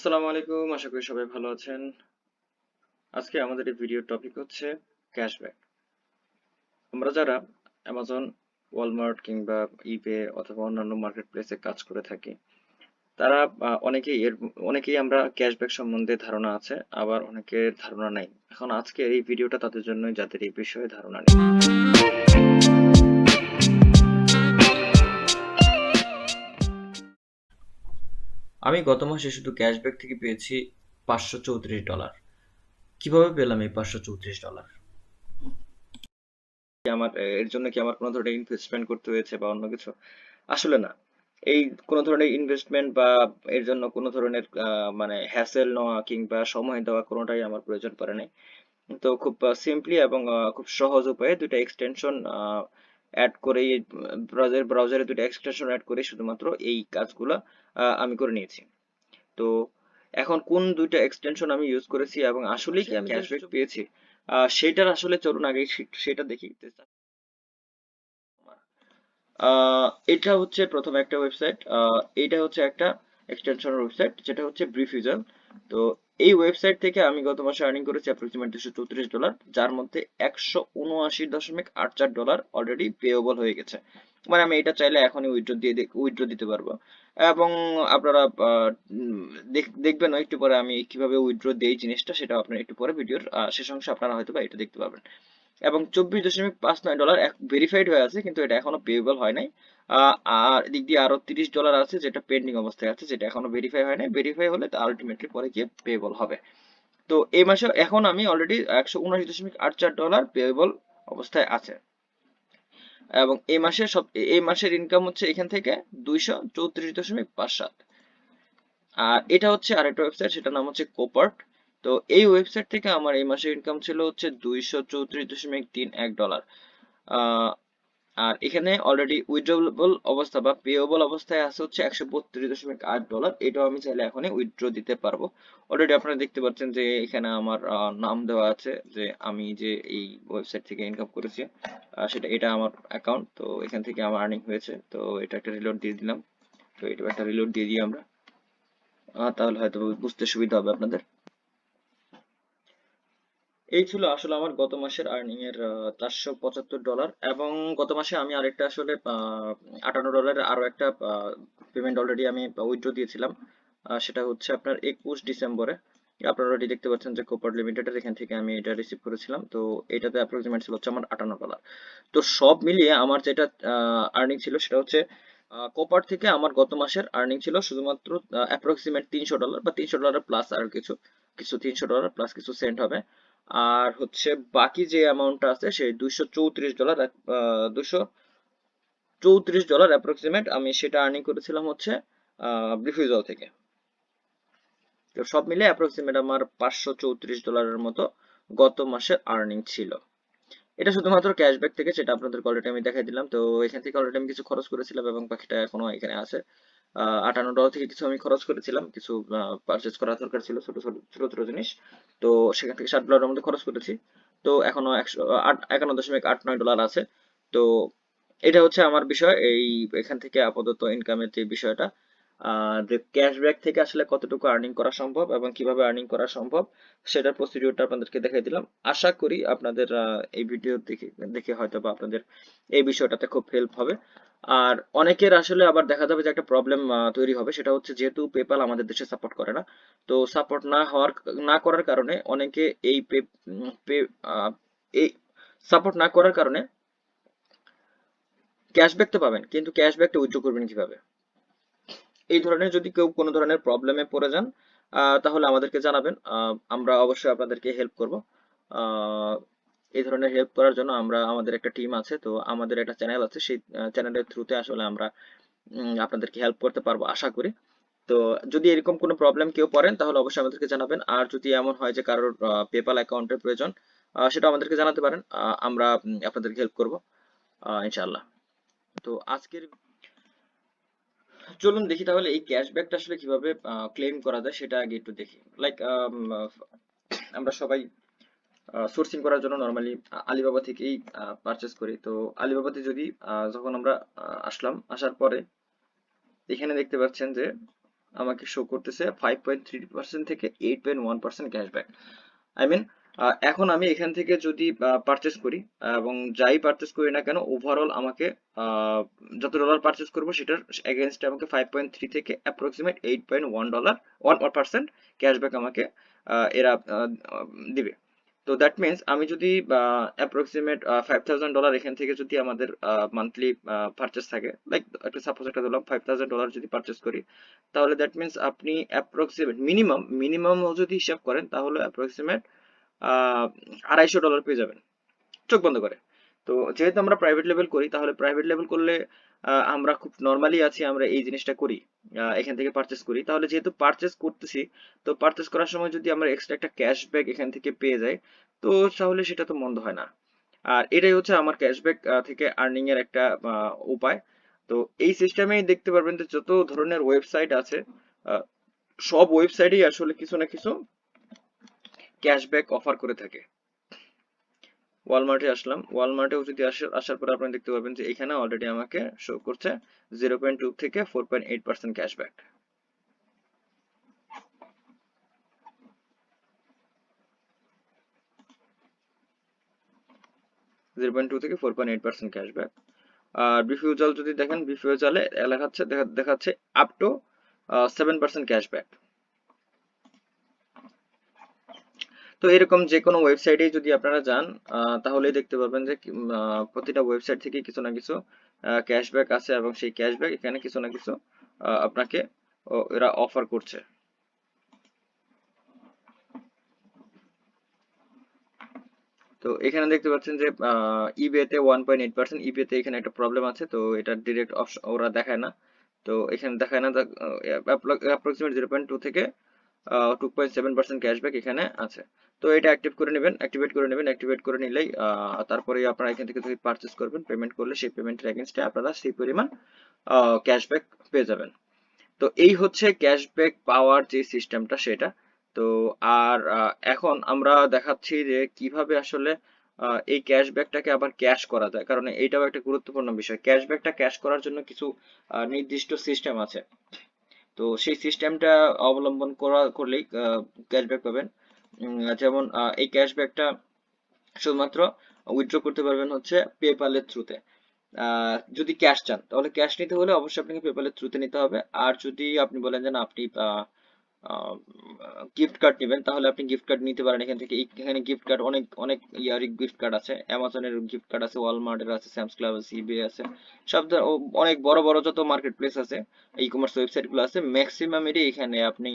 আসসালামু আলাইকুম, আশা করি সবাই ভালো আছেন। আজকে আমাদের এই ভিডিওর টপিক হচ্ছে ক্যাশব্যাক। আমরা যারা অ্যামাজন, ওয়ালমার্ট কিংবা ইবে অথবা অন্যান্য মার্কেট প্লেসে কাজ করে থাকি, তারা অনেকেই আমরা ক্যাশব্যাক সম্বন্ধে ধারণা আছে, আবার অনেকের ধারণা নাই। এখন আজকে এই ভিডিওটা তাদের জন্যই যাদের এই বিষয়ে ধারণা নেই। আমি গত মাসে শুধু ক্যাশব্যাক থেকে পেয়েছি $534। কিভাবে পেলাম এই $534? এর জন্য কি আমার কোনো ধরনের ইনভেস্টমেন্ট করতে হয়েছে বা অন্য কিছু? আসলে না। এই কোনো ধরনের ইনভেস্টমেন্ট বা এর জন্য কোনো ধরনের মানে হ্যাসেল নেওয়া কিংবা সময় দেওয়া কোনোটাই আমার প্রয়োজন পড়ে নাই। তো খুব সিম্পলি এবং খুব সহজ উপায়ে দুইটা এক্সটেনশন অ্যাড করেই, ব্রাউজারে দুইটা এক্সটেনশন অ্যাড করে শুধুমাত্র এই কাজগুলো আমি করে নিয়েছি। তো এখন কোন দুইটা এক্সটেনশন আমি ইউজ করেছি এবং আসলেই কি আমি ক্যাশব্যাক পেয়েছি, সেটার আসলে চলুন আগে সেটা দেখি। এটা হচ্ছে প্রথম একটা ওয়েবসাইট। এটা হচ্ছে একটা এক্সটেনশনের ওয়েবসাইট যেটা হচ্ছে ব্রিফিউজাল। তো এই ওয়েবসাইট থেকে আমি গত মাসে আর্নিং করেছি অ্যাপ্রক্সিমেট $234, যার মধ্যে $179.84 অলরেডি পেয়েবল হয়ে গেছে। মানে আমি এটা চাইলে এখনই উইথড্র দিতে পারবো। এবং আপনারা দেখবেন একটু পরে আমি কিভাবে উইথড্র দেই জিনিসটা, সেটা আপনারা একটু পরে ভিডিওর শেষ অংশে আপনারা হয়তো বা এটা দেখতে পাবেন। এবং $24.59 ভেরিফাইড হয়ে আছে, কিন্তু এটা এখনো পেয়েবল হয় নাই। আর এদিক দিয়ে আরো $30 আছে যেটা পেন্ডিং অবস্থায় আছে, যেটা এখনো ভেরিফাই হয় নাই। ভেরিফাই হলে তা আলটিমেটলি পরে গিয়ে পেয়েবল হবে। তো এই মাসে এখন আমি অলরেডি $179.84 পেয়েবল অবস্থায় আছে। এবং এই মাসের ইনকাম হচ্ছে এখান থেকে 234.57। আর এটা হচ্ছে আরেকটা ওয়েবসাইট, সেটার নাম হচ্ছে কোপার্ট। তো এই ওয়েবসাইট থেকে আমার এই মাসের ইনকাম ছিল হচ্ছে $234.31। আর এখানে অলরেডি উইথড্রবল অবস্থা বা পেয়েবল অবস্থায় আছে হচ্ছে $132.8। এটাও আমি চাইলে এখনই উইথড্র দিতে পারবো। অলরেডি আপনারা দেখতে পাচ্ছেন যে এখানে আমার নাম দেওয়া আছে যে আমি যে এই ওয়েবসাইট থেকে ইনকাম করেছি, এটা আমার অ্যাকাউন্ট। তো এখান থেকে আমার আর্নিং হয়েছে। তো এটা একটা রিলোড দিয়ে দিলাম। তো এটা একটা রিলোড দিয়ে দিই আমরা, তাহলে হয়তো বুঝতে সুবিধা হবে আপনাদের। এই ছিল আসলে আমার গত মাসের আর্নিং এর $475। এবং গত মাসে আমি আরেকটা আসলে $58 আরো একটা পেমেন্ট অলরেডি আমি উইথড্র দিয়েছিলাম। সেটা হচ্ছে আপনার 21 ডিসেম্বরে। আপনারা অলরেডি দেখতে পাচ্ছেন যে কোপার লিমিটেডের এখান থেকে আমি এটা রিসিভ করেছিলাম। তো এটাতে অ্যাপ্রক্সিমেট ছিল হচ্ছে আমার $58। তো সব মিলিয়ে আমার যেটা আর্নিং ছিল সেটা হচ্ছে কোপার থেকে আমার গত মাসের আর্নিং ছিল শুধুমাত্র অ্যাপ্রক্সিমেট $300 বা $300 প্লাস আর কিছু কিছু $300 প্লাস কিছু সেন্ট হবে। আর হচ্ছে বাকি যে অ্যামাউন্টটা আছে সেই $234, $234 অ্যাপ্রক্সিমেট আমি সেটা আর্নিং করেছিলাম হচ্ছে ব্রিফিউজাল থেকে। তো সব মিলে অ্যাপ্রক্সিমেট আমার $534 মতো গত মাসের আর্নিং ছিল। এটা শুধুমাত্র ক্যাশব্যাক থেকে, সেটা আপনাদের অলরেডি আমি দেখাই দিলাম। তো এখান থেকে অলরেডি আমি কিছু খরচ করেছিলাম এবং বাকিটা এখনো এখানে আছে। $58 থেকে কিছু আমি খরচ করেছিলাম, কিছু পারচেজ করা দরকার ছিল, ছোট ছোট ছোট ছোট জিনিস। তো সেখান থেকে $60 মধ্যে খরচ করেছি। তো এখনো 51.89 ডলার আছে। তো এটা হচ্ছে আমার বিষয়। এখান থেকে আপাতত ইনকামের যে বিষয়টা, যে ক্যাশব্যাক থেকে আসলে কতটুকু আর্নিং করা সম্ভব এবং কিভাবে আর্নিং করা সম্ভব, সেটার প্রসিডিউরটা আপনাদেরকে দেখাই দিলাম। আশা করি আপনাদের এই ভিডিও দেখে দেখে হয়তো বা আপনাদের এই বিষয়টাতে খুব হেল্প হবে। আর অনেকের আসলে আবার দেখা যাবে যে একটা প্রবলেম তৈরি হবে, সেটা হচ্ছে যেহেতু পেপাল আমাদের দেশে সাপোর্ট করে না। তো সাপোর্ট না করার কারণে অনেকে এই পে পে এই সাপোর্ট না করার কারণে ক্যাশব্যাক তো পাবেন, কিন্তু ক্যাশব্যাকটা উইথড্র করবেন কিভাবে? এই ধরনের যদি কেউ কোনো ধরনের প্রবলেমে পড়ে যান, তাহলে আমাদেরকে জানাবেন। আমরা অবশ্যই আপনাদেরকে হেল্প করব। আহ, এই ধরনের হেল্প করার জন্য আমাদের একটা টিম আছে। তো আমাদের একটা চ্যানেল আছে, সেই চ্যানেলের থ্রুতে আসলে আমরা আপনাদেরকে হেল্প করতে পারবো আশা করি। তো যদি এরকম কোনো প্রবলেম কেউ পড়েন তাহলে অবশ্যই আমাদেরকে জানাবেন। আর যদি এমন হয় যে কারোর পেপাল অ্যাকাউন্টের প্রয়োজন, সেটা আমাদেরকে জানাতে পারেন। আমরা আপনাদেরকে হেল্প করবো ইনশাআল্লাহ। তো চলুন দেখি তাহলে এই ক্যাশব্যাকটা আসলে কিভাবে ক্লেম করা যায় সেটা আগে একটু দেখি। লাইক আমরা সবাই সোর্সিং করার জন্য নর্মালি আলিবাবা থেকেই পারচেস করি। তো আলিবাবাতে যদি যখন আমরা আসার পরে এখানে দেখতে পাচ্ছেন যে আমাকে শো করতেছে 5.3% থেকে 8.1% ক্যাশব্যাক। আই মিন এখন আমি এখান থেকে যদি পারচেস করি এবং যাই পারচেস করি না কেন, ওভারঅল আমাকে যত ডলার পারচেস করবো সেটার এগেনস্টে আমাকে 5.3 থেকে অ্যাপ্রক্সিমেট 8.1 ডলার 1% ক্যাশব্যাক আমাকে এরা দিবে। তো দ্যাট মিনস আমি যদি অ্যাপ্রক্সিমেট $5,000 এখান থেকে যদি আমাদের মান্থলি পারচেস থাকে, লাইক একটা সাপোজ একটা ধরলাম $5,000 যদি পারচেস করি, তাহলে দ্যাট মিনস আপনি অ্যাপ্রক্সিমেট মিনিমাম যদি হিসাব করেন তাহলে অ্যাপ্রক্সিমেট $250 পেয়ে যাবেন চোখ বন্ধ করে। তো যেহেতু আমরা প্রাইভেট লেভেল করি, তাহলে প্রাইভেট লেভেল করলে আমরা খুব নর্মালি আছি, আমরা এই জিনিসটা করি, এখান থেকে পারচেস করি। তাহলে যেহেতু পারচেস করতেছি, তো পারচেস করার সময় যদি আমরা এক্সট্রা একটা ক্যাশব্যাক এখান থেকে পেয়ে যাই, তো তাহলে সেটা তো মন্দ হয় না। আর এটাই হচ্ছে আমার ক্যাশব্যাক থেকে আর্নিং এর একটা উপায়। তো এই সিস্টেমেই দেখতে পারবেন যে যত ধরনের ওয়েবসাইট আছে, আহ, সব ওয়েবসাইটেই আসলে কিছু না কিছু ক্যাশব্যাক অফার করে থাকে। ওয়ালমার্টে আসলাম, ওয়ালমার্টেও যদি আসার পর আপনি দেখতে পাবেন যে এখানে অলরেডি আমাকে শো করছে 0.2 থেকে 4.8% ক্যাশব্যাক। 0.2 থেকে 4.8% ক্যাশব্যাক। আর রিফিউজাল যদি দেখেন, রিফিউজালে লেখাচ্ছে দেখাচ্ছে আপ টু 7% ক্যাশব্যাক। তো এরকম যে কোনো ওয়েবসাইটে যদি আপনারা যান, তাহলেই দেখতে পারবেন যে প্রতিটা ওয়েবসাইট থেকে কিছু না কিছু ক্যাশব্যাক আছে, এবং সেই ক্যাশব্যাক এখানে কিছু না কিছু আপনাকে এরা অফার করছে। তো এখানে দেখতে পাচ্ছেন যে ইবেতে 1.8%, ইবেতে এখানে একটা প্রবলেম আছে, তো এটা ডিরেক্ট ওরা দেখায় না। তো এখানে দেখায় না, অ্যাপ্রক্সিমেট 0.2 থেকে 2.7% ক্যাশব্যাক এখানে আছে। তো এটা অ্যাক্টিভ করে নেবেন, অ্যাক্টিভেট করে নেবেন, অ্যাক্টিভেট করে নিলেই তারপরে আপনারা এখান থেকে যদি পারচেস করবেন, পেমেন্ট করলে সেই পেমেন্টের এগেনস্টে আপনারা সেই পরিমাণ ক্যাশব্যাক পেয়ে যাবেন। তো এই হচ্ছে ক্যাশব্যাক পাওয়ার যে সিস্টেমটা সেটা। তো আর এখন আমরা দেখাচ্ছি যে কিভাবে আসলে এই ক্যাশব্যাকটাকে আবার ক্যাশ করা যায়, কারণ এইটাও একটা গুরুত্বপূর্ণ বিষয়। ক্যাশব্যাকটা ক্যাশ করার জন্য কিছু নির্দিষ্ট সিস্টেম আছে। তো সেই সিস্টেমটা অবলম্বন করলেই ক্যাশব্যাক পাবেন। যেমন এই ক্যাশব্যাকটা শুধুমাত্র উইথড্র করতে পারবেন হচ্ছে পেপ্যালের থ্রুতে। যদি ক্যাশ চান তাহলে ক্যাশ নিতে হলে অবশ্যই আপনাকে পেপ্যালের থ্রুতে নিতে হবে। আর যদি আপনি বলেন যে না আপনি গিফট কার্ড নেবেন, তাহলে আপনি গিফট কার্ড নিতে পারেন এখান থেকে। এখানে গিফট কার্ড অনেক অনেক ইয়ারই গিফট কার্ড আছে, অ্যামাজনের গিফট কার্ড আছে, ওয়ালমার্টের আছে, স্যামস ক্লাব আছে, ইবে আছে, অনেক বড় বড় যত মার্কেট প্লেস আছে, ই কমার্স ওয়েবসাইট গুলো আছে, ম্যাক্সিমামেরই এখানে আপনি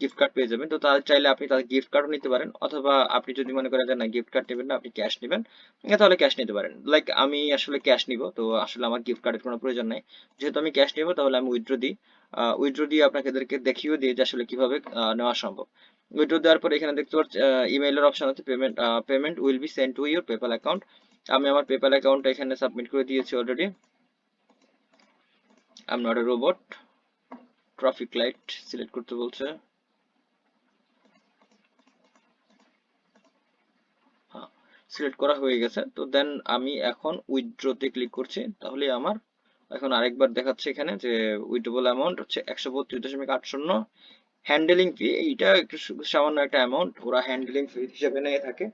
গিফট কার্ড পেয়ে যাবেন। তো তাদের চাইলে আপনি তাদের গিফট কার্ডও নিতে পারেন, অথবা আপনি যদি মনে করেন যে না গিফট কার্ড নেবেন না, আপনি ক্যাশ নেবেন, তাহলে ক্যাশ নিতে পারেন। লাইক আমি আসলে ক্যাশ নিব, তো আসলে আমার গিফট কার্ডের কোনো প্রয়োজন নাই। যেহেতু আমি ক্যাশ নিব, তাহলে আমি উইথড্র দিই। উইথড্র দিয়ে আপনাদেরকে দেখিয়েও দিই যে আসলে কিভাবে নেওয়া সম্ভব। উইথড্র দেওয়ার পর এখানে দেখতে পাচ্ছি ইমেইলের অপশন আছে, payment will be send to your PayPal account. আমি আমার পেপ্যাল অ্যাকাউন্টটা এখানে সাবমিট করে দিয়েছি already. I am not a robot. Traffic light select করতে বলছে। হ্যাঁ, সিলেক্ট করা হয়ে গেছে। তো দেন আমি এখন উইথড্রতে ক্লিক করছি, তাহলে আমার এখন আরেকবার দেখাচ্ছে এখানে যে উইথড্রবল অ্যামাউন্ট হচ্ছে 132.80। হ্যান্ডেলিং ফি এইটা একটু সামান্য একটা অ্যামাউন্ট ওরা হ্যান্ডেলিং ফি হিসেবে নিয়ে থাকে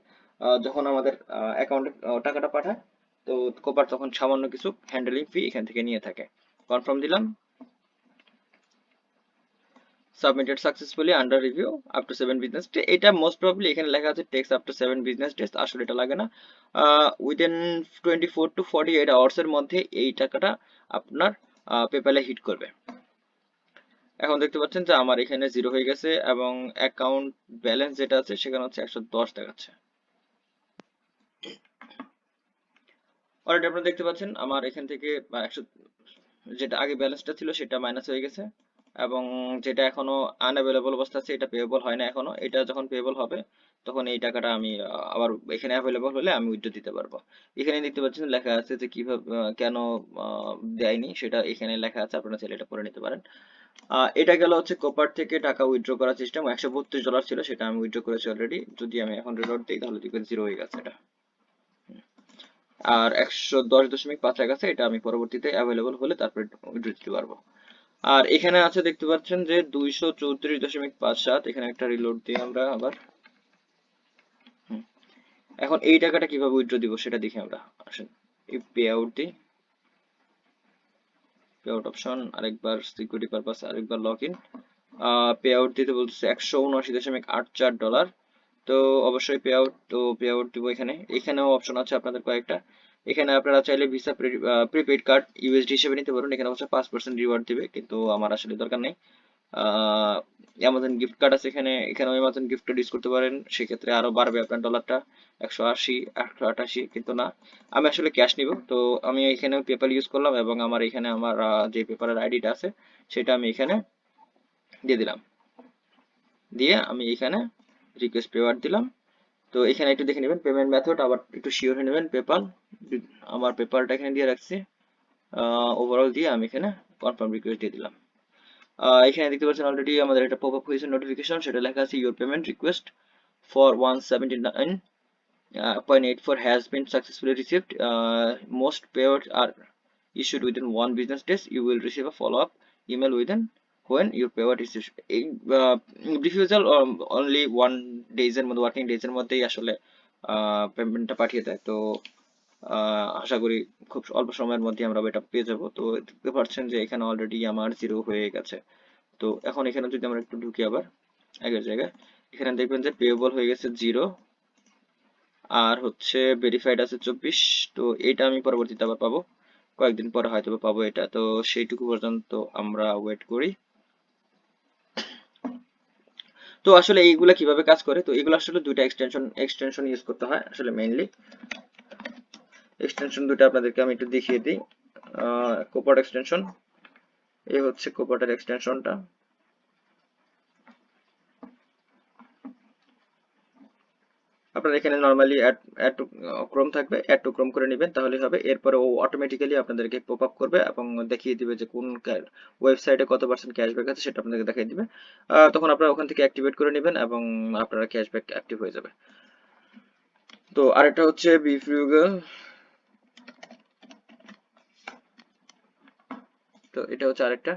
যখন আমাদের অ্যাকাউন্টে টাকাটা পাঠায়। তো কোপার তখন সামান্য কিছু হ্যান্ডেলিং ফি এখান থেকে নিয়ে থাকে। কনফার্ম দিলাম, submitted successfully under review up to 7 business day. এটা মোস্ট প্রবাবলি এখানে লেখা আছে takes up to 7 business days, আসলে এটা লাগে না। উইদিন 24 to 48 আওয়ার্স এর মধ্যে এই টাকাটা আপনার পেপ্যালে হিট করবে। এখন দেখতে পাচ্ছেন যে আমার এখানে 0 হয়ে গেছে, এবং অ্যাকাউন্ট ব্যালেন্স যেটা আছে সেখানে হচ্ছে 110 দেখাচ্ছে। অলরেডি আপনারা দেখতে পাচ্ছেন আমার এখান থেকে 100 যেটা আগে ব্যালেন্সটা ছিল সেটা মাইনাস হয়ে গেছে, এবং যেটা এখনো আনঅ্যাভেলেবল অবস্থা আছে এটা পেয়েবল হয় না এখনো। এটা যখন পেয়েবল হবে তখন এই টাকাটা আমি আবার এখানে অ্যাভেলেবল হলে আমি উইথড্র দিতে পারবো। এখানে দেখতে পাচ্ছেন লেখা আছে যে কিভাবে কেন দেয়নি সেটা এখানে লেখা আছে, আপনারা চাইলে এটা পড়ে নিতে পারেন। এটা গেল হচ্ছে কোপার থেকে টাকা উইথড্র করার সিস্টেম। $132 ছিল, সেটা আমি উইথড্র করেছি অলরেডি। যদি আমি এখন রিলোড দিই তাহলে দেখবেন 0 হয়ে গেছে এটা। আর 110.5 আছে, এটা আমি পরবর্তীতে অ্যাভেলেবল হলে তারপরে উইথড্র দিতে পারবো। আর এখানে আছে দেখতে পাচ্ছেন যে 234.57, এখানে একটা রিলোড দিই আমরা আবার। এখন এই টাকাটা কিভাবে উইথড্র দিব সেটা দেখি আমরা। আসেন এই পে আউট দিই, পে আউট অপশন, আরেকবার সিকিউরিটি পারপাস, আরেকবার লগ ইন। পে আউট দিতে বলছে $179.84। তো অবশ্যই পে আউট, তো পে আউট দিব এখানে। এখানেও অপশন আছে আপনাদের কয়েকটা। এখানে আপনারা চাইলে ভিসা প্রিপেড কার্ড ইউএসডি হিসেবে নিতে পারেন। এখানে অবশ্যই 5% রিওয়ার্ড দিবে, কিন্তু আমার আসলে দরকার নেই। অ্যামাজন গিফট কার্ড আছে এখানে, এখানেও অ্যামাজন গিফট কার্ড ইউজ করতে পারেন, সেক্ষেত্রে আরো বাড়বে আপনার ডলারটা 180, 188, কিন্তু না, আমি আসলে ক্যাশ নিব। তো আমি এখানে পেপাল ইউজ করলাম এবং আমার এখানে আমার যে পেপারের আইডিটা আছে সেটা আমি এখানে দিয়ে দিলাম। দিয়ে আমি এখানে রিকোয়েস্ট পেওয়ার দিলাম। তো এখানে একটু দেখে নেবেন পেমেন্ট মেথড, আবার একটু শিওর হয়ে নেবেন পেপাল। আমার পেপালটা এখানে দিয়ে রাখছি, ওভারঅল দিয়ে আমি এখানে কনফার্ম রিকোয়েস্ট দিয়ে দিলাম। এখানে দেখতে পাচ্ছেন অলরেডি আমাদের একটা পপ আপ হয়েছে নোটিফিকেশন, সেটা লেখা আছে your payment request for 179.84 has been successfully received. Most payouts are issued within 1 business days. You will receive a follow-up email within when your payout is issued. এই refusal only 1 days এর মধ্যে, working days এর মধ্যেই আসলে পেমেন্টটা পাঠিয়ে দেয়। তো আশা করি খুব অল্প সময়ের মধ্যে আমরা এটা পেয়ে যাব। তো দেখতে পাচ্ছেন যে এখানে অলরেডি আমার 0 হয়ে গেছে। তো এখন এখানে যদি আমরা একটু ঢুকি আবার আগের জায়গায়, এখানে দেখবেন যে পেয়েবল হয়ে গেছে 0, আর হচ্ছে ভেরিফাইড আছে 24। তো এটা আমি পরবর্তীতে আবার পাবো, কয়েকদিন পরে হয়তো পাবো এটা। তো সেইটুকু পর্যন্ত আমরা ওয়েট করি। তো আসলে এইগুলা কিভাবে কাজ করে, তো এগুলো আসলে দুইটা এক্সটেনশন ইউজ করতে হয় আসলে মেইনলি। এক্সটেনশন দুটো আপনাদেরকে আমি একটু দেখিয়ে দিই। কোপার্ট এক্সটেনশন, এই হচ্ছে কোপার্টের এক্সটেনশনটা। আপনার এখানে নরমালি অ্যাড টু ক্রোম থাকবে, অ্যাড টু ক্রোম করে নেবেন তাহলে হবে। এরপরে ও অটোমেটিক্যালি আপনাদেরকে পপ আপ করবে এবং দেখিয়ে দিবে যে কোন ওয়েবসাইটে কত পার্সেন্ট ক্যাশব্যাক আছে সেটা আপনাদেরকে দেখিয়ে দিবে। তখন আপনারা ওখান থেকে অ্যাক্টিভেট করে নেবেন এবং আপনারা ক্যাশব্যাক অ্যাক্টিভ হয়ে যাবে। তো আরেকটা হচ্ছে বিফ্রিউগেল, তো এটা হচ্ছে আরেকটা।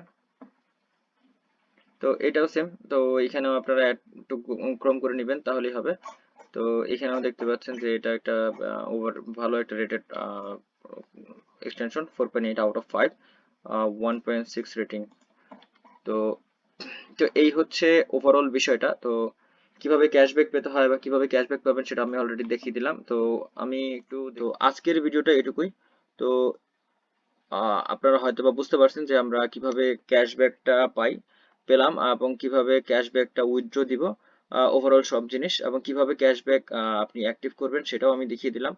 তো এটাও সেম, তো এখানেও আপনারা অ্যাড টু ক্রোম করে নেবেন তাহলেই হবে। তো এখানেও দেখতে পাচ্ছেন যে এটা একটা ভালো একটা rated extension, 4.8 out of 5, 1.6 rating. তো তো এই হচ্ছে ওভারঅল বিষয়টা। তো কিভাবে ক্যাশব্যাক পেতে হয় বা কিভাবে ক্যাশব্যাক পাবেন সেটা আমি অলরেডি দেখিয়ে দিলাম। তো আমি একটু, তো আজকের ভিডিওটা এটুকুই। তো আপনারা হয়তো বা বুঝতে পারছেন যে আমরা কিভাবে ক্যাশব্যাকটা পেলাম এবং কিভাবে ক্যাশব্যাকটা উইথড্র দিব, ওভারঅল সব জিনিস, এবং কিভাবে ক্যাশব্যাক আপনি অ্যাক্টিভ করবেন সেটাও আমি দেখিয়ে দিলাম।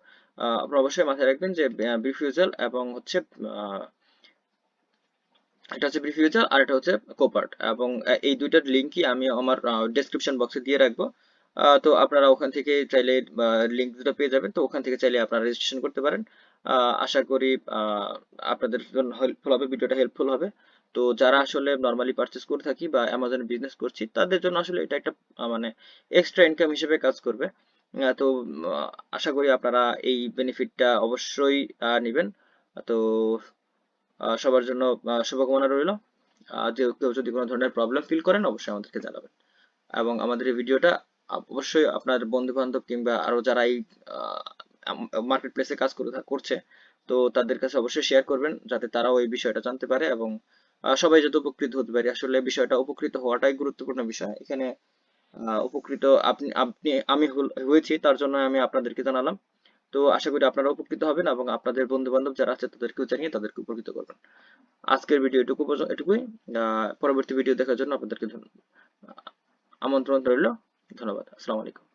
আপনারা অবশ্যই মাথায় রাখবেন যে রিফিউজাল এবং হচ্ছে এটা হচ্ছে রিফিউজাল আর এটা হচ্ছে কোপার্ট, এবং এই দুইটার লিঙ্কই আমি আমার ডেসক্রিপশন বক্সে দিয়ে রাখবো। তো আপনারা ওখান থেকে চাইলে লিঙ্ক দুটো পেয়ে যাবেন, তো ওখান থেকে চাইলে আপনারা রেজিস্ট্রেশন করতে পারেন। আশা করি আপনাদের জন্য হেল্পফুল হবে, ভিডিওটা হেল্পফুল হবে। তো যারা আসলে নর্মালি পারচেস করে থাকি বা অ্যামাজনে বিজনেস করছি তাদের জন্য আসলে এটা একটা মানে এক্সট্রা ইনকাম হিসেবে কাজ করবে। তো আশা করি আপনারা এই বেনিফিটটা অবশ্যই নেবেন। তো সবার জন্য শুভকামনা রইল। যে কেউ যদি কোনো ধরনের প্রবলেম ফিল করেন অবশ্যই আমাদেরকে জানাবেন, এবং আমাদের এই ভিডিওটা অবশ্যই আপনার বন্ধু বান্ধব কিংবা আরো যারা এই মার্কেট প্লেসে কাজ করছে তো তাদের কাছে অবশ্যই শেয়ার করবেন, যাতে তারাও এই বিষয়টা জানতে পারে এবং সবাই যাতে উপকৃত হতে পারে। আসলে বিষয়টা উপকৃত হওয়াটাই গুরুত্বপূর্ণ বিষয় এখানে। উপকৃত আপনি আপনি আমি হয়েছি, তার জন্য আমি আপনাদেরকে জানালাম। তো আশা করি আপনারা উপকৃত হবেন এবং আপনাদের বন্ধু বান্ধব যারা আছে তাদেরকেও জানিয়ে তাদেরকে উপকৃত করবেন। আজকের ভিডিও এটুকুই। পরবর্তী ভিডিও দেখার জন্য আপনাদেরকে আমন্ত্রণ রইল। ধন্যবাদ। আসসালামু আলাইকুম।